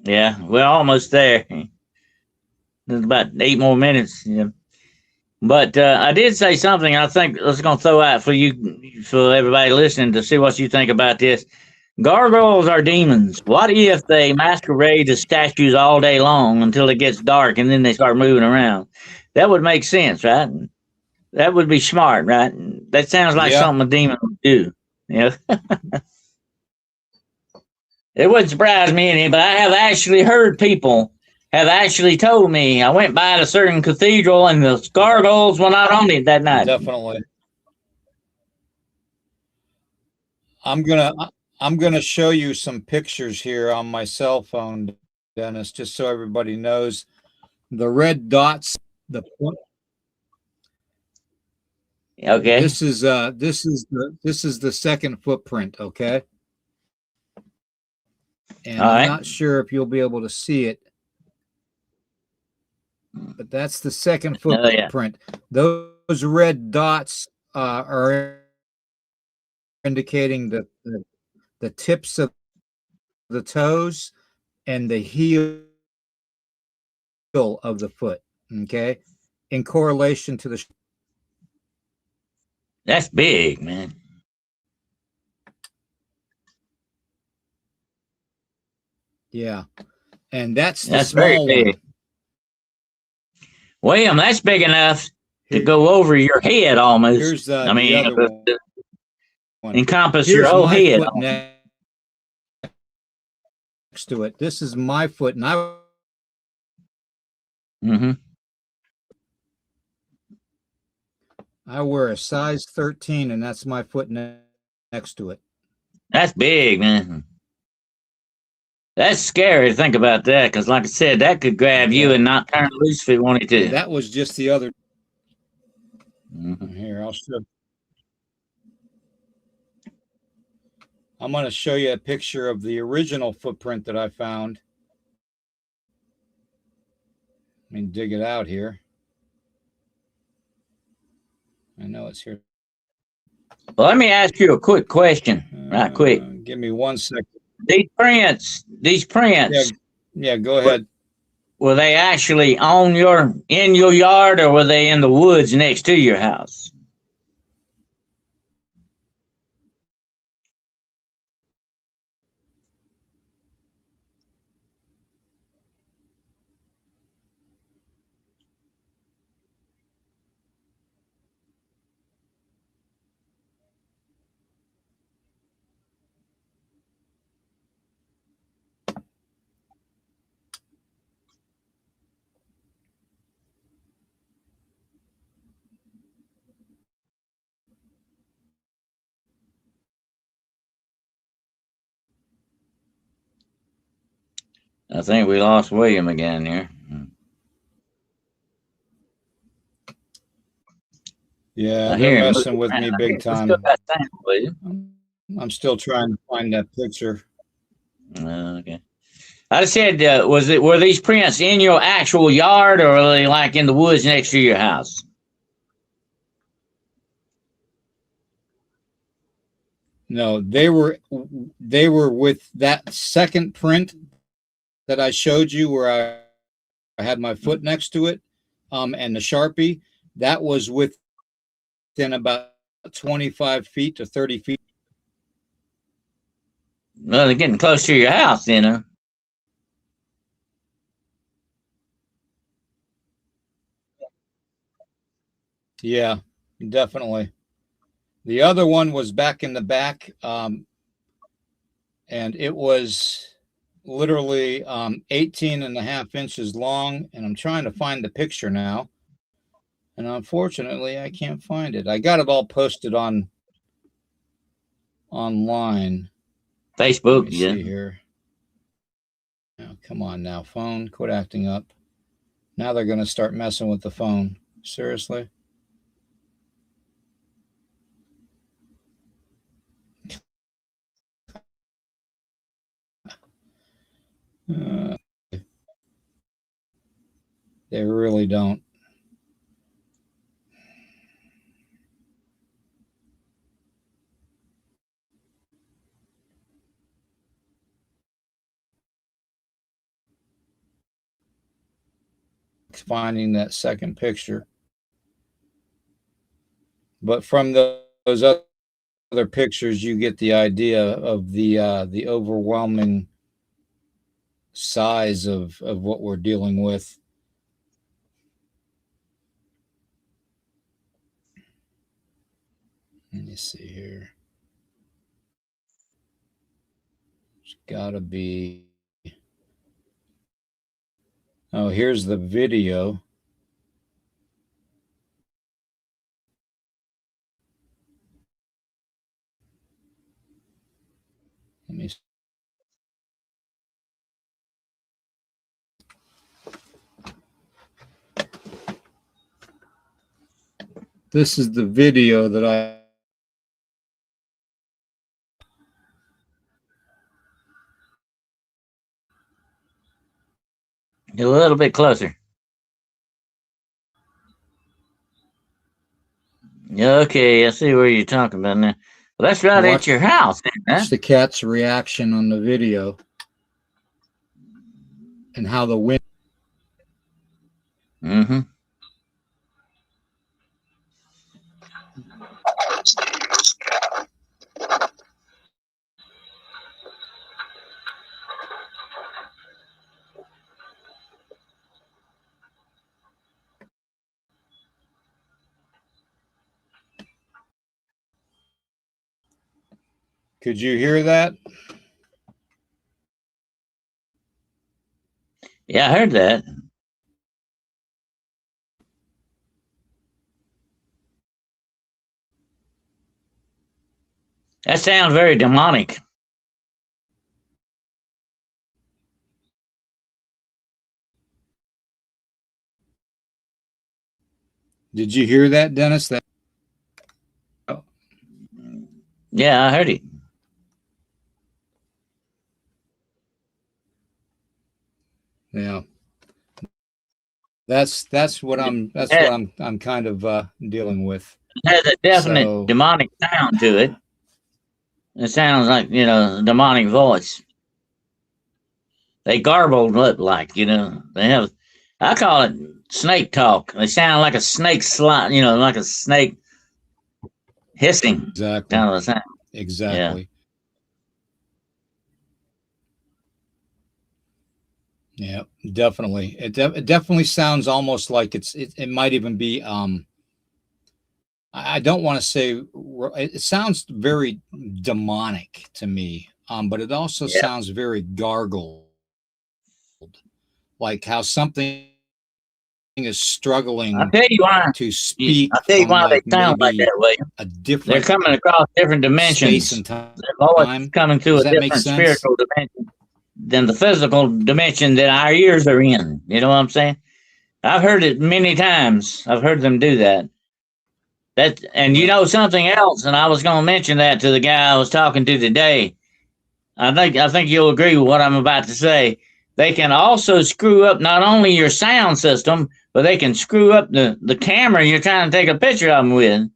Yeah, we're almost there. There's about 8 more minutes. But I did say something I think I was going to throw out for you, for everybody listening, to see what you think about this. Gargoyles are demons. What if they masquerade as statues all day long until it gets dark and then they start moving around? That would make sense, right? That would be smart, right? That sounds like something a demon would do. It wouldn't surprise me any, but I have actually heard people have actually told me I went by a certain cathedral and the gargoyles were not on it that night. Definitely. I'm gonna show you some pictures here on my cell phone, Dennis, just so everybody knows. The red dots, Okay. This is the second footprint, okay? And I'm not sure if you'll be able to see it, but that's the second footprint. Those red dots are indicating the tips of the toes and the heel of the foot, okay, in correlation to the. That's big, man. Yeah, and that's the small very big. one. William, that's big enough to go over your head almost. Here's the other one. Encompass your whole head. Next to it. This is my foot, and I. I wear a size 13, and that's my foot next to it. That's big, man. That's scary to think about that, because like I said, that could grab you and not turn loose if it wanted to. That was just the other. Here, I'll show. I'm going to show you a picture of the original footprint that I found. Let me dig it out here. I know it's here. Well, let me ask you a quick question, right quick. Give me 1 second. These prints. Yeah, go ahead. Were they actually in your yard, or were they in the woods next to your house? I think we lost William again here. Yeah, they're messing with me big time. I'm still trying to find that picture. Okay. I said, were these prints in your actual yard, or were they like in the woods next to your house? No, they were with that second print that I showed you where I had my foot next to it, and the Sharpie, that was within about 25 feet to 30 feet. Well, they're getting close to your house, you know. Yeah, definitely. The other one was back in the back, and it was literally 18 and a half inches long, and I'm trying to find the picture now, and unfortunately I can't find it. I got it all posted online. Facebook, Let me see here. Now, come on now, phone, quit acting up. Now they're going to start messing with the phone. Seriously? They really don't. Finding that second picture. But from those other pictures, you get the idea of the overwhelming size of what we're dealing with. Let me see here. It's got to be. Oh, here's the video. Let me. This is the video that I. A little bit closer. Okay, I see where you're talking about now. Well, that's right at your house. Watch the cat's reaction on the video and how the wind. Mm-hmm. Could you hear that? Yeah, I heard that. That sounds very demonic. Did you hear that, Dennis? That. Yeah, I heard it. Yeah. That's what I'm kind of dealing with. It has a definite demonic sound to it. It sounds like, you know, a demonic voice. They garbled up like, you know, they have, I call it snake talk. They sound like a snake slide, you know, like a snake hissing. Exactly. Kind of a sound. Exactly. Yeah, definitely. It definitely sounds almost like it might even be I don't want to say it sounds very demonic to me, but it also sounds very gargled, like how something is struggling. I'll tell you why to speak. I'll tell you why they sound like that way. They're coming across different dimensions. Space and time. They're always coming through a different spiritual dimension than the physical dimension that our ears are in. You know what I'm saying? I've heard it many times. I've heard them do that. And you know something else, and I was going to mention that to the guy I was talking to today. I think you'll agree with what I'm about to say. They can also screw up not only your sound system, but they can screw up the camera you're trying to take a picture of them with.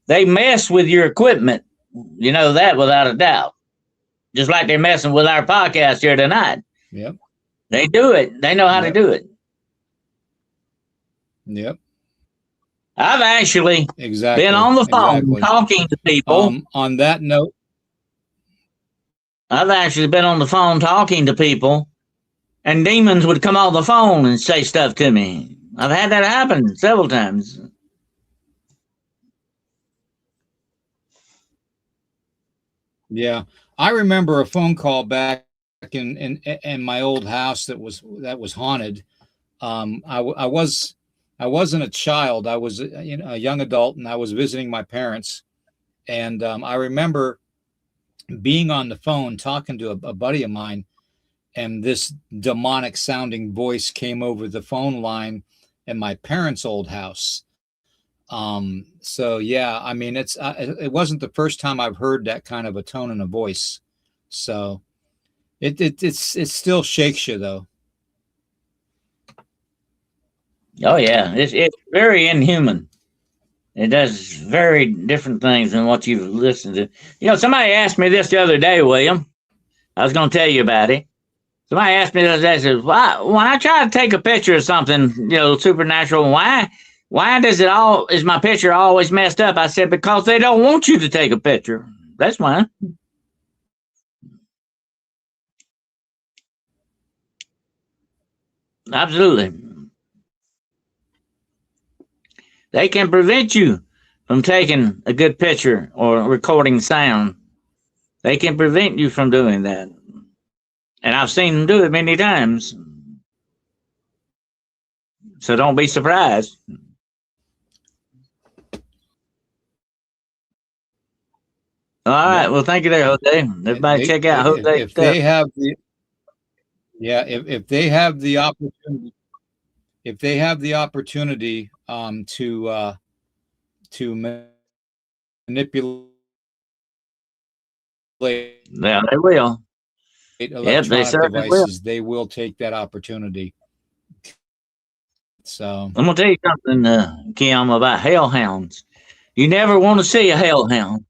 They mess with your equipment. You know that without a doubt. Just like they're messing with our podcast here tonight. Yep. They do it. They know how to do it. Yep. I've actually Exactly. been on the phone talking to people. On that note, I've actually been on the phone talking to people, and demons would come on the phone and say stuff to me. I've had that happen several times. Yeah, I remember a phone call back in my old house that was haunted. I wasn't a child. I was a young adult, and I was visiting my parents. And I remember being on the phone talking to a buddy of mine, and this demonic sounding voice came over the phone line in my parents' old house. So yeah, I mean, it wasn't the first time I've heard that kind of a tone in a voice. So it still shakes you though. Oh yeah, it's very inhuman. It does very different things than what you've listened to. Somebody asked me this the other day, William. I was going to tell you about it. Somebody asked me the other day, says, "Why? When I try to take a picture of something, supernatural, why is my picture always messed up?" I said, "Because they don't want you to take a picture. That's why." Absolutely. They can prevent you from taking a good picture or recording sound. They can prevent you from doing that. And I've seen them do it many times. So don't be surprised. All right. Well, thank you there, Jose. Everybody check out Jose. If they have the if they have the opportunity, to manipulate Yeah, they will. Electronic devices, they will take that opportunity. So I'm gonna tell you something, Kim, about hellhounds. You never want to see a hellhound.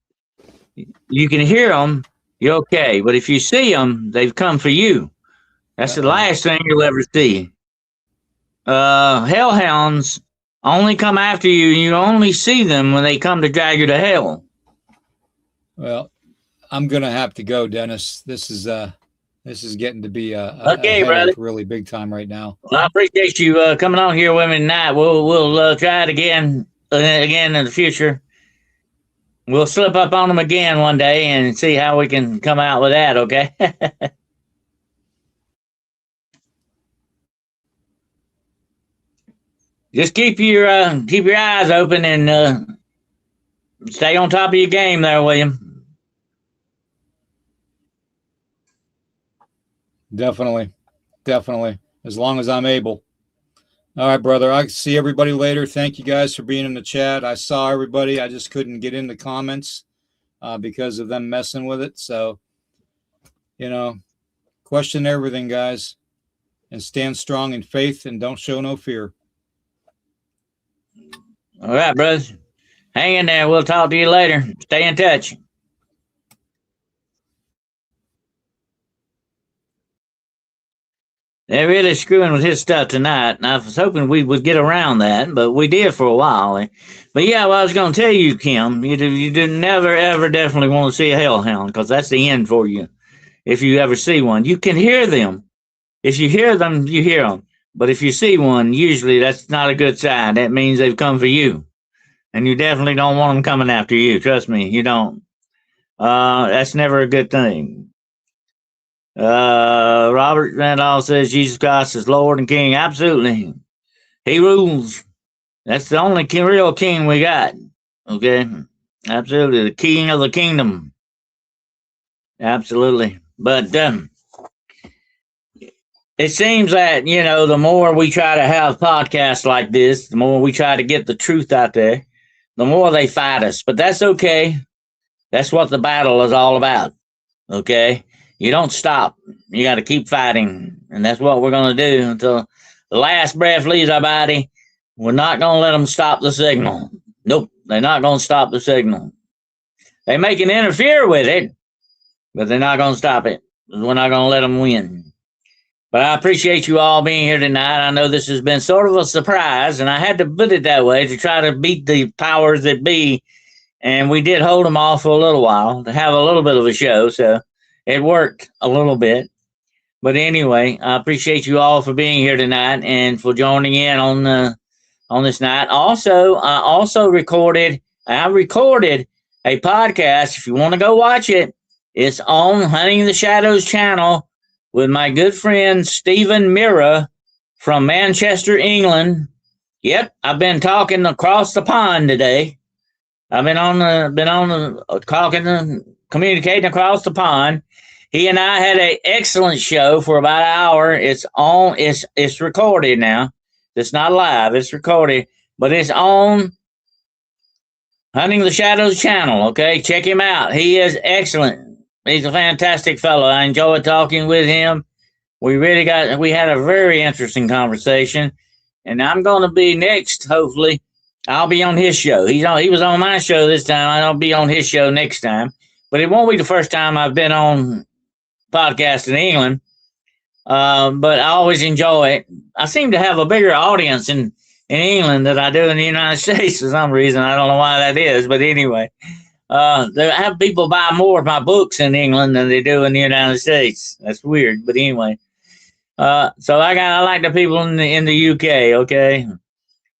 You can hear them, you're okay, but if you see them, they've come for you. That's the last thing you'll ever see. Hellhounds only come after you. You only see them when they come to drag you to hell. Well, I'm gonna have to go, Dennis. This is getting to be a Okay, brother. Really big time right now. Well, I appreciate you coming on here with me tonight. We'll try it again in the future. We'll slip up on them again one day and see how we can come out with that. Okay. Just keep your eyes open and stay on top of your game there, William. Definitely. As long as I'm able. All right, brother. I see everybody later. Thank you guys for being in the chat. I saw everybody. I just couldn't get in the comments because of them messing with it. So, question everything, guys, and stand strong in faith and don't show no fear. All right, brothers. Hang in there. We'll talk to you later. Stay in touch. They're really screwing with his stuff tonight, and I was hoping we would get around that, but we did for a while. But yeah, well, I was going to tell you, Kim, you do never, ever definitely want to see a hellhound, because that's the end for you. If you ever see one, you can hear them. If you hear them, you hear them. But if you see one, usually that's not a good sign. That means they've come for you. And you definitely don't want them coming after you. Trust me, you don't. That's never a good thing. Robert Randolph says Jesus Christ is Lord and King. Absolutely. He rules. That's the only real king we got. Okay? Absolutely. The king of the kingdom. Absolutely. But it seems that, the more we try to have podcasts like this, the more we try to get the truth out there, the more they fight us. But that's okay. That's what the battle is all about. Okay? You don't stop. You got to keep fighting. And that's what we're going to do until the last breath leaves our body. We're not going to let them stop the signal. Nope. They're not going to stop the signal. They may can interfere with it, but they're not going to stop it. We're not going to let them win. But I appreciate you all being here tonight. I know this has been sort of a surprise, and I had to put it that way to try to beat the powers that be. And we did hold them off for a little while to have a little bit of a show, so it worked a little bit. But anyway, I appreciate you all for being here tonight and for joining in on this night. Also, I recorded a podcast. If you want to go watch it, it's on Hunting the Shadows channel with my good friend Stephen Mira from Manchester, England. Yep, I've been talking across the pond today. I've been communicating across the pond. He and I had an excellent show for about an hour. It's recorded now. It's not live. It's recorded, but it's on Hunting the Shadows channel. Okay, check him out. He is excellent. He's a fantastic fellow. I enjoyed talking with him. We had a very interesting conversation, and I'm going to be next. Hopefully, I'll be on his show. He was on my show this time. I'll be on his show next time, but it won't be the first time I've been on podcast in England. But I always enjoy it. I seem to have a bigger audience in England than I do in the United States for some reason. I don't know why that is, but anyway, they have people buy more of my books in England than they do in the United States. That's weird, but anyway. So I like the people in the UK, okay.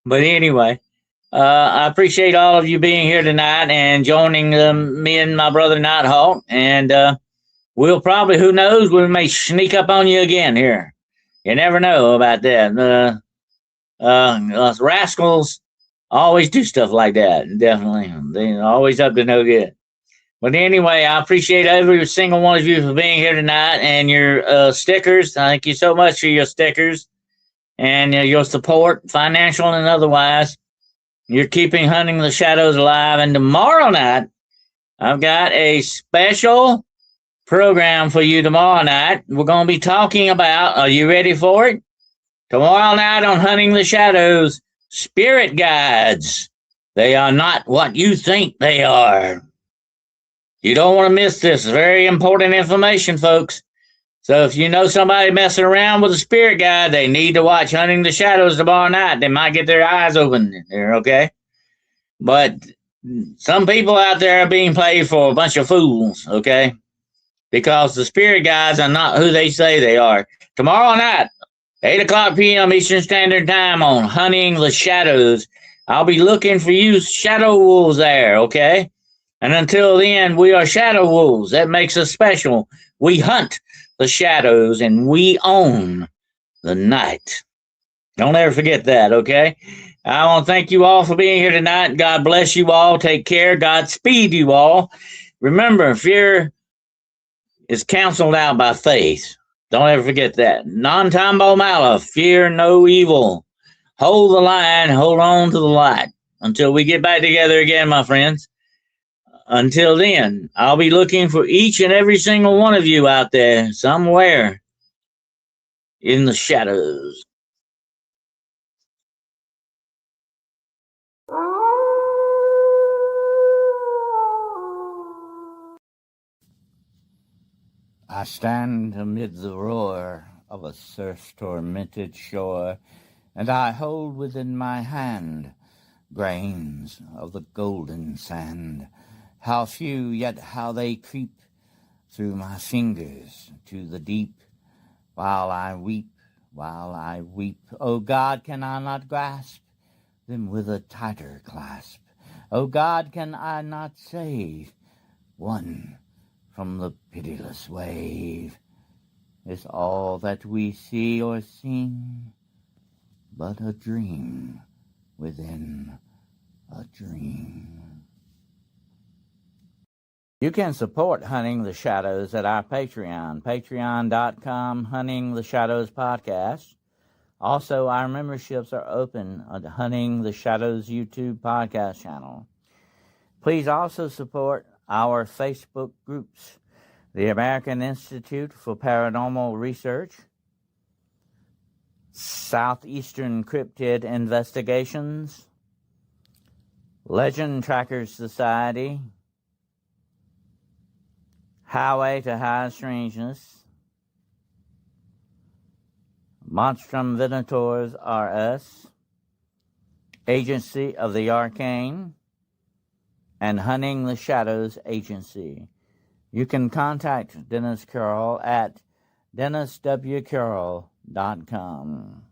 But anyway, I appreciate all of you being here tonight and joining me and my brother Nighthawk. And we'll probably, who knows, we may sneak up on you again here. You never know about that. Us rascals always do stuff like that. Definitely. They're always up to no good. But anyway, I appreciate every single one of you for being here tonight and your stickers. Thank you so much for your stickers and your support, financial and otherwise. You're keeping Hunting the Shadows alive. And tomorrow night, I've got a special program for you tomorrow night. We're going to be talking about, are you ready for it? Tomorrow night on Hunting the Shadows, spirit guides. They are not what you think they are. You don't want to miss this. Very important information, folks. So if you know somebody messing around with a spirit guide, they need to watch Hunting the Shadows tomorrow night. They might get their eyes open there, okay? But some people out there are being played for a bunch of fools, okay? Because the spirit guides are not who they say they are. Tomorrow night, 8 o'clock p.m. Eastern Standard Time on Hunting the Shadows. I'll be looking for you shadow wolves there, okay? And until then, we are shadow wolves. That makes us special. We hunt the shadows and we own the night. Don't ever forget that, okay? I want to thank you all for being here tonight. God bless you all. Take care. Godspeed you all. Remember, fear is canceled out by faith. Don't ever forget that. Non tambo mala, fear no evil. Hold the line, hold on to the light. Until we get back together again, my friends. Until then, I'll be looking for each and every single one of you out there somewhere in the shadows. I stand amid the roar of a surf-tormented shore, and I hold within my hand grains of the golden sand. How few, yet how they creep through my fingers to the deep. While I weep, oh God, can I not grasp them with a tighter clasp? Oh God, can I not save one from the pitiless wave? Is all that we see or sing but a dream within a dream? You can support Hunting the Shadows at our Patreon, patreon.com, Hunting the Shadows Podcast. Also, our memberships are open on the Hunting the Shadows YouTube podcast channel. Please also support our Facebook groups, the American Institute for Paranormal Research, Southeastern Cryptid Investigations, Legend Trackers Society, Highway to High Strangeness, Monstrum Venators RS, Agency of the Arcane, and Hunting the Shadows Agency. You can contact Dennis Carroll at DennisWCarroll.com.